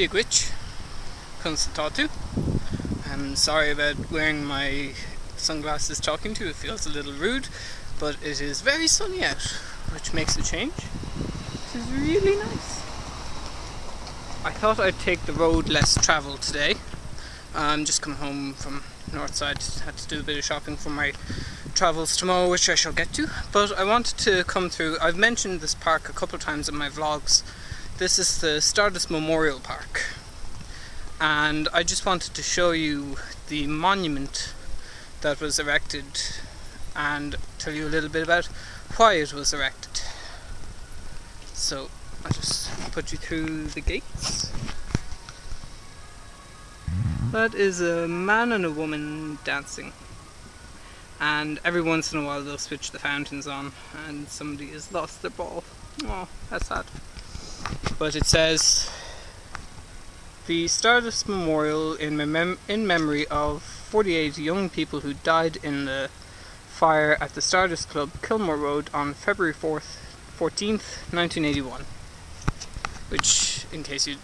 Digwich, consultatu. I'm sorry about wearing my sunglasses talking to you, it feels a little rude, but it is very sunny out, which makes a change. This is really nice. I thought I'd take the road less travelled today. I'm just coming home from Northside, had to do a bit of shopping for my travels tomorrow, which I shall get to, but I wanted to come through. I've mentioned this park a couple of times in my vlogs. This is the Stardust Memorial Park, and I just wanted to show you the monument that was erected and tell you a little bit about why it was erected. So I'll just put you through the gates. That is a man and a woman dancing, and every once in a while they'll switch the fountains on and somebody has lost their ball. Oh, that's sad. But it says, the Stardust Memorial in memory of 48 young people who died in the fire at the Stardust Club, Kilmore Road on February 14th, 1981. Which, in case you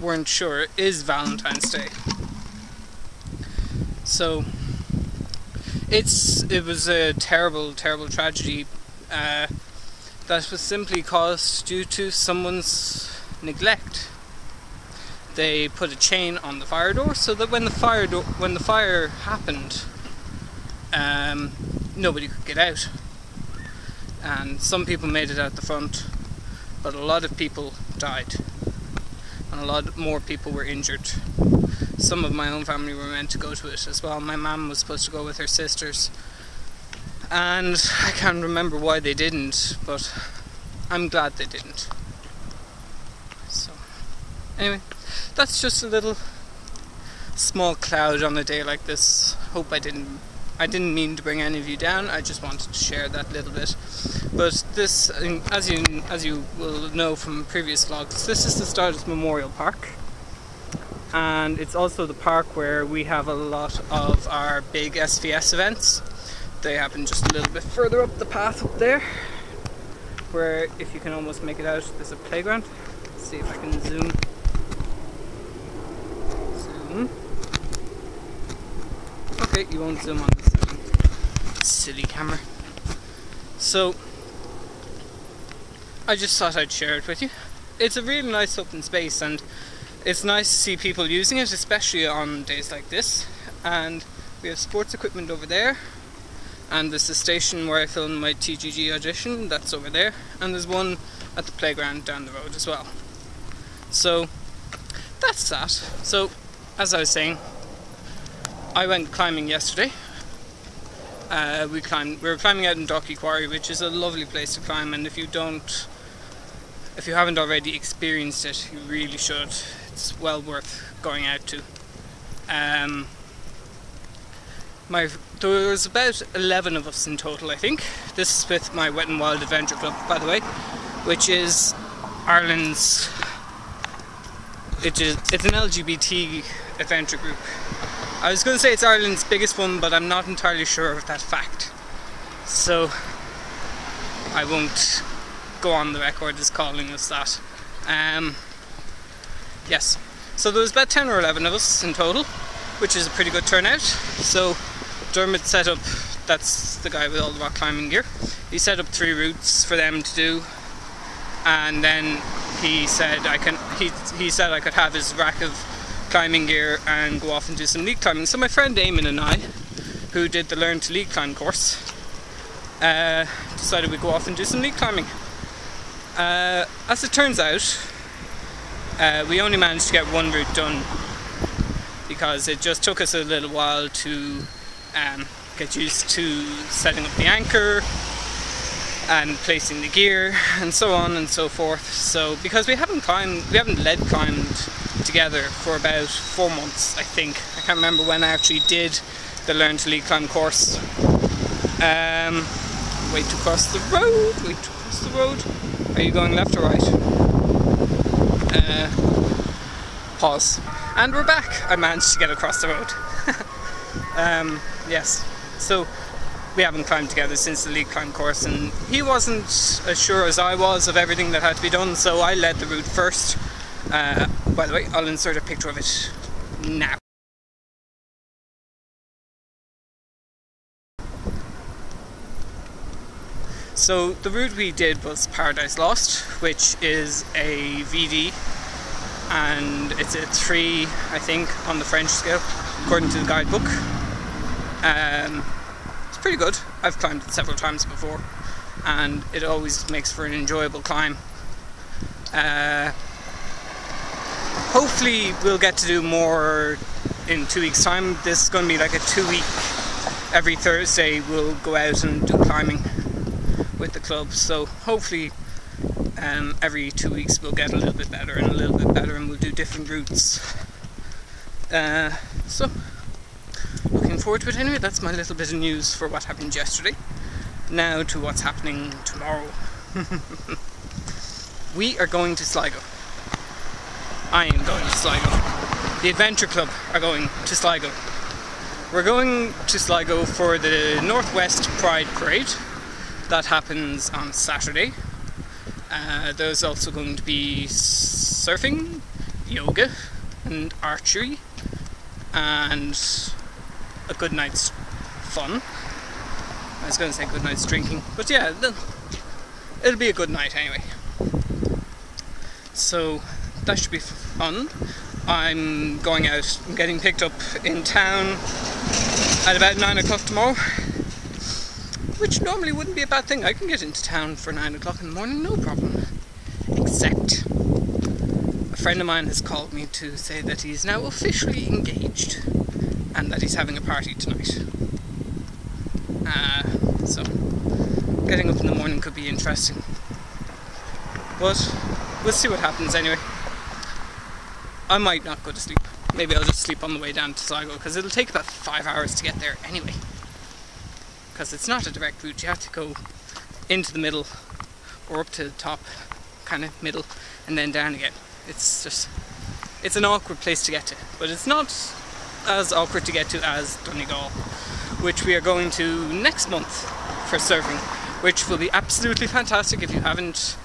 weren't sure, is Valentine's Day. So, it was a terrible, terrible tragedy that was simply caused due to someone's neglect. They put a chain on the fire door so that when the fire happened, nobody could get out. And some people made it out the front, but a lot of people died, and a lot more people were injured. Some of my own family were meant to go to it as well. My mum was supposed to go with her sisters, and I can't remember why they didn't, but I'm glad they didn't. So, anyway, that's just a little small cloud on a day like this. Hope I didn't mean to bring any of you down. I just wanted to share that little bit. But this, as you will know from previous vlogs, this is the Stardust Memorial Park, and it's also the park where we have a lot of our big SVS events. They happen just a little bit further up the path up there, where, if you can almost make it out, there's a playground. Let's see if I can zoom. Okay, you won't zoom on this silly camera. So, I just thought I'd share it with you. It's a really nice open space, and it's nice to see people using it, especially on days like this. And we have sports equipment over there, and there's the station where I filmed my TGG audition, that's over there, and there's one at the playground down the road as well. So, that's that. So, as I was saying, I went climbing yesterday. We were climbing out in Dalkey Quarry, which is a lovely place to climb, and if you haven't already experienced it, you really should. It's well worth going out to. There was about 11 of us in total, I think. This is with my Wet and Wild Adventure Club, by the way, which is Ireland's... It's an LGBT adventure group. I was going to say it's Ireland's biggest one, but I'm not entirely sure of that fact. So, I won't go on the record as calling us that. Yes, so there was about 10 or 11 of us in total, which is a pretty good turnout. So, Dermot set up, that's the guy with all the rock climbing gear, he set up 3 routes for them to do, and then he said I could have his rack of climbing gear and go off and do some lead climbing. So my friend Eamonn and I, who did the Learn to Lead Climb course, decided we'd go off and do some lead climbing. As it turns out, we only managed to get one route done because it just took us a little while to get used to setting up the anchor and placing the gear and so on and so forth. So because we haven't lead climbed together for about 4 months, I think. I can't remember when I actually did the Learn to Lead Climb course. Wait to cross the road. Are you going left or right? Pause. And we're back. I managed to get across the road. Yes. So we haven't climbed together since the lead climb course, and he wasn't as sure as I was of everything that had to be done, so I led the route first. by the way, I'll insert a picture of it now. So the route we did was Paradise Lost, which is a VD, and it's a 3, I think, on the French scale, according to the guidebook. It's pretty good. I've climbed it several times before, and it always makes for an enjoyable climb. Hopefully we'll get to do more in 2 weeks' time. This is going to be like a 2-week, every Thursday we'll go out and do climbing with the club, so hopefully every 2 weeks we'll get a little bit better and a little bit better, and we'll do different routes. So looking forward to it. Anyway, that's my little bit of news for what happened yesterday. Now to what's happening tomorrow. We are going to Sligo. I am going to Sligo. The Adventure Club are going to Sligo. We're going to Sligo for the Northwest Pride Parade. That happens on Saturday. There's also going to be surfing, yoga, and archery, and a good night's fun. I was going to say good night's drinking, but yeah, it'll be a good night anyway. So that should be fun. I'm going out, I'm getting picked up in town at about 9 o'clock tomorrow, which normally wouldn't be a bad thing. I can get into town for 9 o'clock in the morning, no problem. Except a friend of mine has called me to say that he's now officially engaged and that he's having a party tonight. So getting up in the morning could be interesting. But we'll see what happens anyway. I might not go to sleep. Maybe I'll just sleep on the way down to Sligo, because it'll take about 5 hours to get there anyway. Because it's not a direct route, you have to go into the middle or up to the top, kind of middle, and then down again. It's an awkward place to get to, but it's not as awkward to get to as Donegal, which we are going to next month for surfing, which will be absolutely fantastic. If you haven't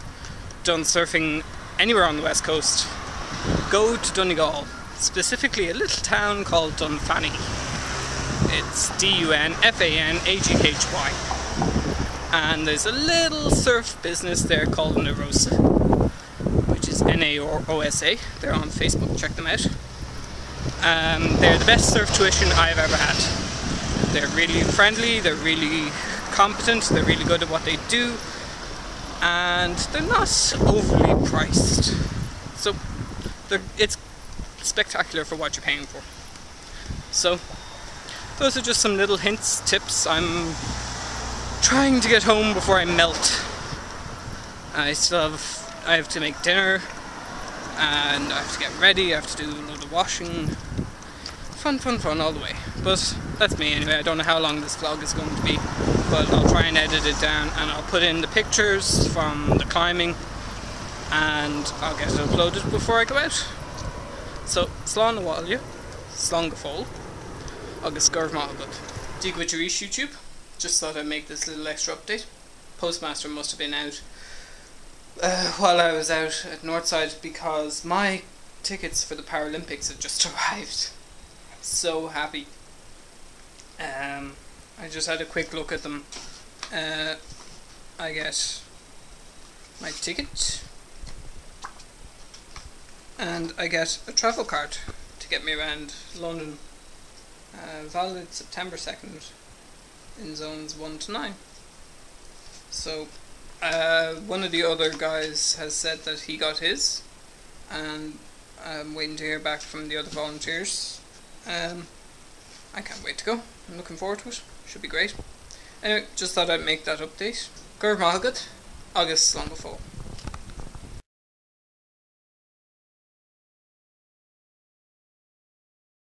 done surfing anywhere on the west coast, go to Donegal, specifically a little town called Dunfanaghy. It's Dunfanaghy, and there's a little surf business there called Narosa, which is Narosa. They're on Facebook, check them out. They're the best surf tuition I've ever had. They're really friendly, they're really competent, they're really good at what they do, and they're not overly priced. So it's spectacular for what you're paying for. So those are just some little hints, tips. I'm trying to get home before I melt. I have to make dinner, and I have to get ready, I have to do a load of washing. Fun all the way. But that's me anyway. I don't know how long this vlog is going to be, but I'll try and edit it down, and I'll put in the pictures from the climbing, and I'll get it uploaded before I go out. So, slán na bhaile, slán go fóill, agus gurb maith agad. Dig with your YouTube. Just thought I'd make this little extra update. Postmaster must have been out while I was out at Northside, because my tickets for the Paralympics have just arrived. So happy. I just had a quick look at them. I get my ticket, and I get a travel card to get me around London, valid September 2nd in zones 1 to 9. So one of the other guys has said that he got his, and I'm waiting to hear back from the other volunteers. I can't wait to go. I'm looking forward to it. Should be great. Anyway, just thought I'd make that update. Gurb maith agad, agus slán go fóill.